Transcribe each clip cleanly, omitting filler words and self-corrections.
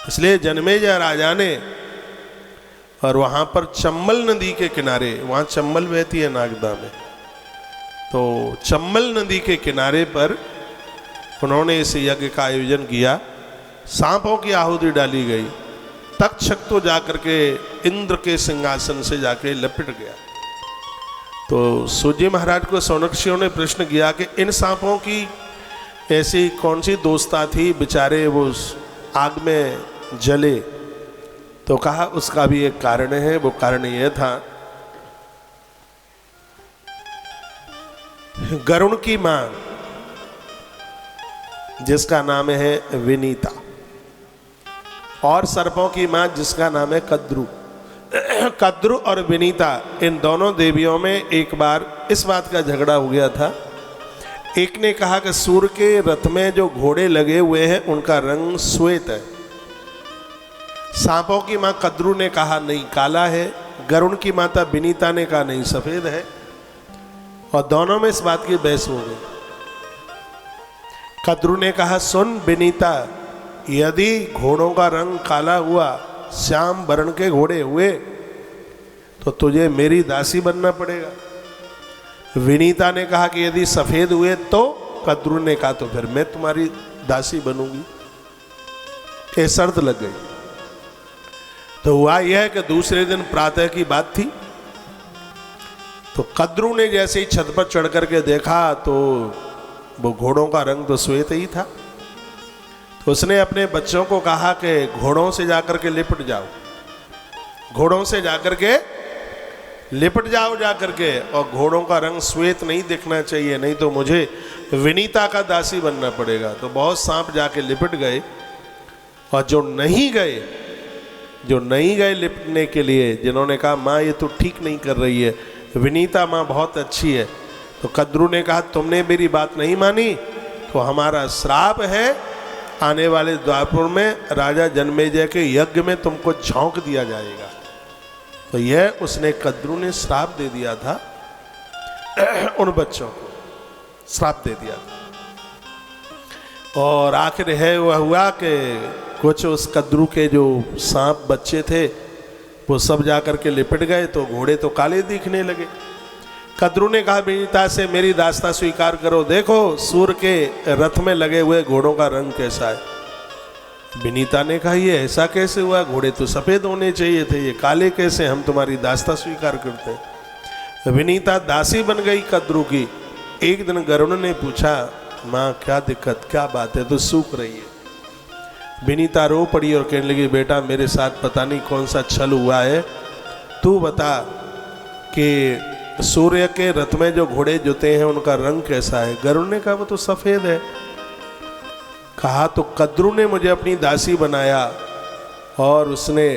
इसलिए जन्मेजय राजा ने, और वहाँ पर चंबल नदी के किनारे, वहाँ चंबल बहती है नागदा में, तो चंबल नदी के किनारे पर उन्होंने इस यज्ञ का आयोजन किया। सांपों की आहुति डाली गई। तक्षक तो जाकर के इंद्र के सिंहासन से जाके लपट गया। तो सूर्य महाराज को सौनकादियों ने प्रश्न किया कि इन सांपों की ऐसी कौन सी दोस्ता थी, बेचारे वो आग में जले। तो कहा उसका भी एक कारण है। वो कारण यह था, गरुण की मां जिसका नाम है विनीता, और सर्पों की मां जिसका नाम है कद्रु। कद्रु और विनीता, इन दोनों देवियों में एक बार इस बात का झगड़ा हो गया था। एक ने कहा कि सूर्य के रथ में जो घोड़े लगे हुए हैं उनका रंग श्वेत है। सांपों की मां कद्रु ने कहा नहीं, काला है। गरुण की माता विनीता ने कहा नहीं, सफेद है। और दोनों में इस बात की बहस हो गई। कद्रु ने कहा सुन विनीता, यदि घोड़ों का रंग काला हुआ, श्याम वर्ण के घोड़े हुए, तो तुझे मेरी दासी बनना पड़ेगा। विनीता ने कहा कि यदि सफेद हुए तो। कद्रु ने कहा तो फिर मैं तुम्हारी दासी बनूंगी। ये शर्त लग गई। तो हुआ यह कि दूसरे दिन प्रातः की बात थी। तो कद्रु ने जैसे ही छत पर चढ़ करके देखा तो वो घोड़ों का रंग तो श्वेत ही था। तो उसने अपने बच्चों को कहा कि घोड़ों से जाकर के लिपट जाओ, घोड़ों से जाकर के लिपट जाओ जाकर के, और घोड़ों का रंग श्वेत नहीं दिखना चाहिए, नहीं तो मुझे विनीता का दासी बनना पड़ेगा। तो बहुत सांप जाके लिपट गए, और जो नहीं गए लिपटने के लिए, जिन्होंने कहा माँ ये तो ठीक नहीं कर रही है, विनीता माँ बहुत अच्छी है, तो कद्रु ने कहा तुमने मेरी बात नहीं मानी तो हमारा श्राप है, आने वाले द्वापर में राजा जन्मेजय के यज्ञ में तुमको झोंक दिया जाएगा। तो यह उसने, कद्रु ने श्राप दे दिया था उन बच्चों को, श्राप दे दिया था। और आखिर है वह हुआ कि कुछ उस कद्रु के जो सांप बच्चे थे वो सब जाकर के लिपट गए, तो घोड़े तो काले दिखने लगे। कद्रु ने कहा विनीता से मेरी दास्ता स्वीकार करो, देखो सूर्य के रथ में लगे हुए घोड़ों का रंग कैसा है। विनीता ने कहा ये ऐसा कैसे हुआ, घोड़े तो सफेद होने चाहिए थे, ये काले कैसे, हम तुम्हारी दास्ता स्वीकार करते हैं। विनीता दासी बन गई कद्रु की। एक दिन गरुण ने पूछा माँ क्या दिक्कत, क्या बात है, तो सूख रही है। विनीता रो पड़ी और कहने लगी बेटा मेरे साथ पता नहीं कौन सा छल हुआ है, तू बता कि सूर्य के रथ में जो घोड़े जुते हैं उनका रंग कैसा है। गरुड़ ने कहा वो तो सफेद है। कहा तो कद्रु ने मुझे अपनी दासी बनाया और उसने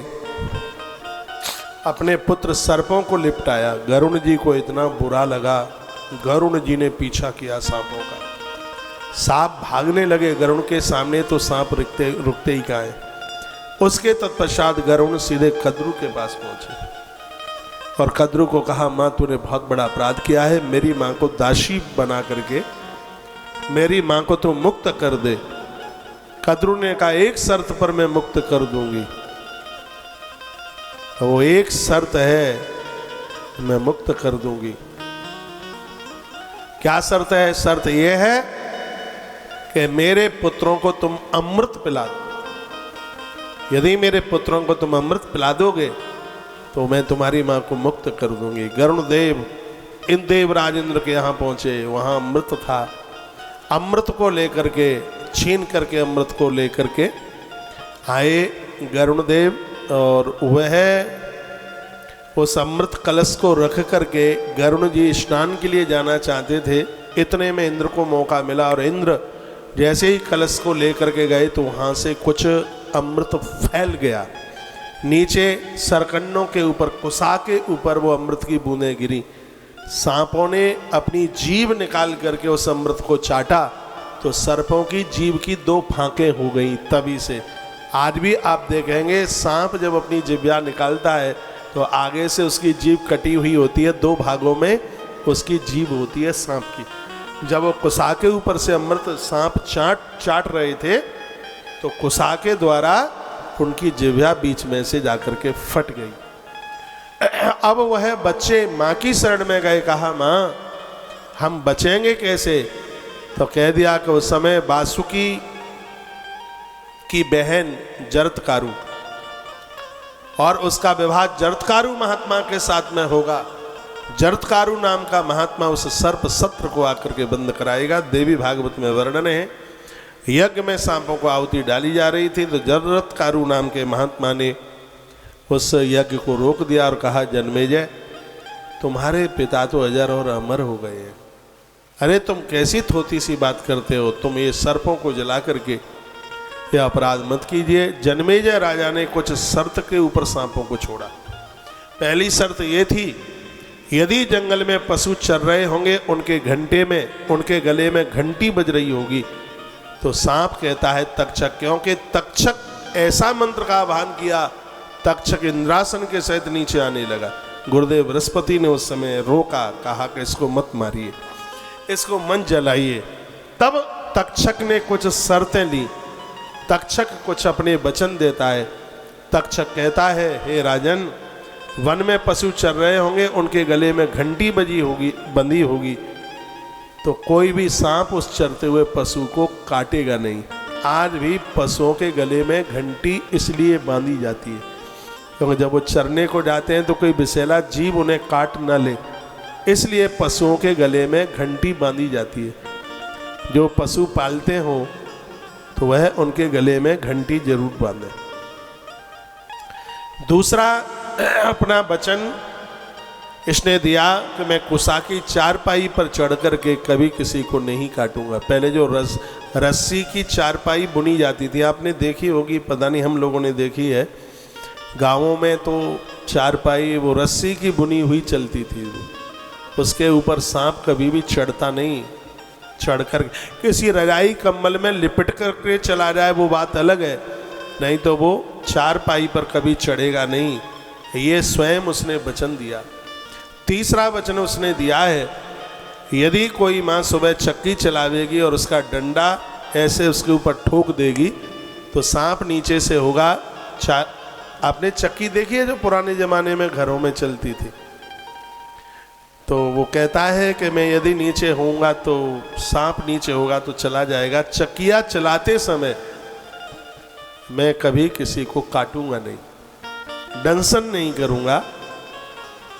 अपने पुत्र सर्पों को लिपटाया। गरुण जी को इतना बुरा लगा, गरुण जी ने पीछा किया सांपों का। सांप भागने लगे गरुण के सामने, तो सांप रुकते ही कहाँ है। उसके तत्पश्चात गरुण सीधे कद्रु के पास पहुंचे और कद्रु को कहा माँ तूने बहुत बड़ा अपराध किया है, मेरी माँ को दासी बना करके मेरी माँ को तू मुक्त कर दे। कद्रु ने कहा एक शर्त पर मैं मुक्त कर दूंगी। वो एक शर्त है, मैं मुक्त कर दूंगी। क्या शर्त है? शर्त यह है कि मेरे पुत्रों को तुम अमृत पिला दो। यदि मेरे पुत्रों को तुम अमृत पिला दोगे तो मैं तुम्हारी मां को मुक्त कर दूंगी। गरुण देव इन देवराज इंद्र के यहाँ पहुंचे, वहां अमृत था। अमृत को लेकर के, छीन करके अमृत को लेकर के आए गरुण देव, और वह उस अमृत कलश को रख करके गरुण जी स्नान के लिए जाना चाहते थे। इतने में इंद्र को मौका मिला और इंद्र जैसे ही कलश को लेकर के गए तो वहाँ से कुछ अमृत फैल गया। नीचे सरकंडों के ऊपर, कुसा के ऊपर वो अमृत की बूंदें गिरी। सांपों ने अपनी जीभ निकाल करके उस अमृत को चाटा तो सर्पों की जीभ की 2 फांकें हो गई। तभी से आज भी आप देखेंगे सांप जब अपनी जिह्वा निकालता है तो आगे से उसकी जीभ कटी हुई होती है, 2 भागों में उसकी जीभ होती है सांप की। जब वो कुसा के ऊपर से अमृत सांप चाट रहे थे तो कुसा के द्वारा उनकी जिह्वा बीच में से जाकर के फट गई। अब वह बच्चे माँ की शरण में गए, कहा माँ हम बचेंगे कैसे? तो कह दिया कि उस समय वासुकी की बहन जरत्कारु और उसका विवाह जरत्कारु महात्मा के साथ में होगा। जरत्कारु नाम का महात्मा उस सर्प सत्र को आकर के बंद कराएगा। देवी भागवत में वर्णन है, यज्ञ में सांपों को आहुति डाली जा रही थी तो जरत्कारु नाम के महात्मा ने उस यज्ञ को रोक दिया और कहा, जन्मेजय तुम्हारे पिता तो अजर और अमर हो गए हैं, अरे तुम कैसी थोती सी बात करते हो, तुम ये सर्पों को जला करके ये अपराध मत कीजिए। जन्मेजय राजा ने कुछ शर्त के ऊपर सांपों को छोड़ा। पहली शर्त ये थी, यदि जंगल में पशु चर रहे होंगे, उनके घंटे में उनके गले में घंटी बज रही होगी तो सांप कहता है तक्षक, क्योंकि तक्षक ऐसा मंत्र का आह्वान किया, तक्षक इंद्रासन के सहित नीचे आने लगा। गुरुदेव बृहस्पति ने उस समय रोका, कहा कि इसको मत मारिए, इसको मन जलाइए। तब तक्षक ने कुछ शर्तें ली। तक्षक कुछ अपने वचन देता है। तक्षक कहता है, हे राजन, वन में पशु चर रहे होंगे, उनके गले में घंटी बंधी होगी तो कोई भी सांप उस चरते हुए पशु को काटेगा नहीं। आज भी पशुओं के गले में घंटी इसलिए बांधी जाती है क्योंकि जब वो चरने को जाते हैं तो कोई विषैला जीव उन्हें काट न ले, इसलिए पशुओं के गले में घंटी बांधी जाती है। जो पशु पालते हो तो वह उनके गले में घंटी जरूर बांधे। दूसरा अपना वचन इसने दिया कि मैं कुसा की चारपाई पर चढ़ कर के कभी किसी को नहीं काटूंगा। पहले जो रस्सी की चारपाई बुनी जाती थी, आपने देखी होगी, पता नहीं हम लोगों ने देखी है, गाँवों में तो चारपाई वो रस्सी की बुनी हुई चलती थी, उसके ऊपर सांप कभी भी चढ़ता नहीं। चढ़कर किसी रजाई कंबल में लिपट करके चला जाए वो बात अलग है, नहीं तो वो चारपाई पर कभी चढ़ेगा नहीं। ये स्वयं उसने वचन दिया। तीसरा वचन उसने दिया है, यदि कोई माँ सुबह चक्की चलावेगी और उसका डंडा ऐसे उसके ऊपर ठोक देगी तो सांप नीचे से होगा। आपने चक्की देखी है जो पुराने ज़माने में घरों में चलती थी, तो वो कहता है कि मैं यदि नीचे होऊंगा तो सांप नीचे होगा तो चला जाएगा। चक्कियाँ चलाते समय मैं कभी किसी को काटूंगा नहीं, दंशन नहीं करूंगा।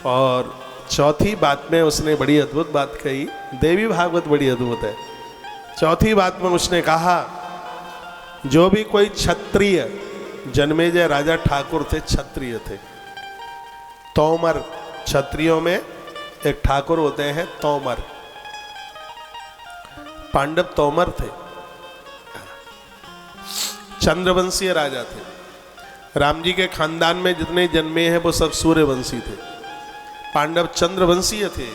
और चौथी बात में उसने बड़ी अद्भुत बात कही, देवी भागवत बड़ी अद्भुत है। चौथी बात में उसने कहा, जो भी कोई क्षत्रिय, जन्मेजय राजा ठाकुर थे, क्षत्रिय थे, तोमर, क्षत्रियों में एक ठाकुर होते हैं तोमर, पांडव तोमर थे, चंद्रवंशीय राजा थे। राम जी के खानदान में जितने जन्मे हैं वो सब सूर्यवंशी थे, पांडव चंद्रवंशीय थे।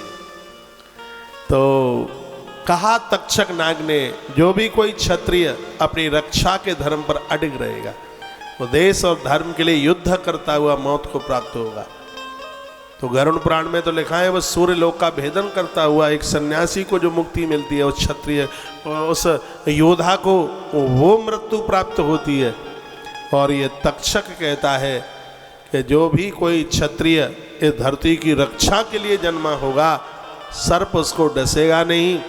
तो कहा तक्षक नाग ने, जो भी कोई क्षत्रिय अपनी रक्षा के धर्म पर अडिग रहेगा वो देश और धर्म के लिए युद्ध करता हुआ मौत को प्राप्त होगा। तो गरुड़ पुराण में तो लिखा है, वह सूर्य लोक का भेदन करता हुआ एक सन्यासी को जो मुक्ति मिलती है, उस क्षत्रिय, उस योद्धा को वो मृत्यु प्राप्त होती है। और ये तक्षक कहता है कि जो भी कोई क्षत्रिय इस धरती की रक्षा के लिए जन्मा होगा, सर्प उसको डसेगा नहीं,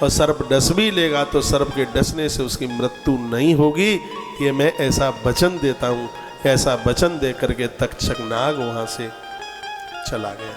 और सर्प डस भी लेगा तो सर्प के डसने से उसकी मृत्यु नहीं होगी। ये मैं ऐसा वचन देता हूँ। ऐसा वचन दे करके तक्षक नाग वहाँ से चला गया।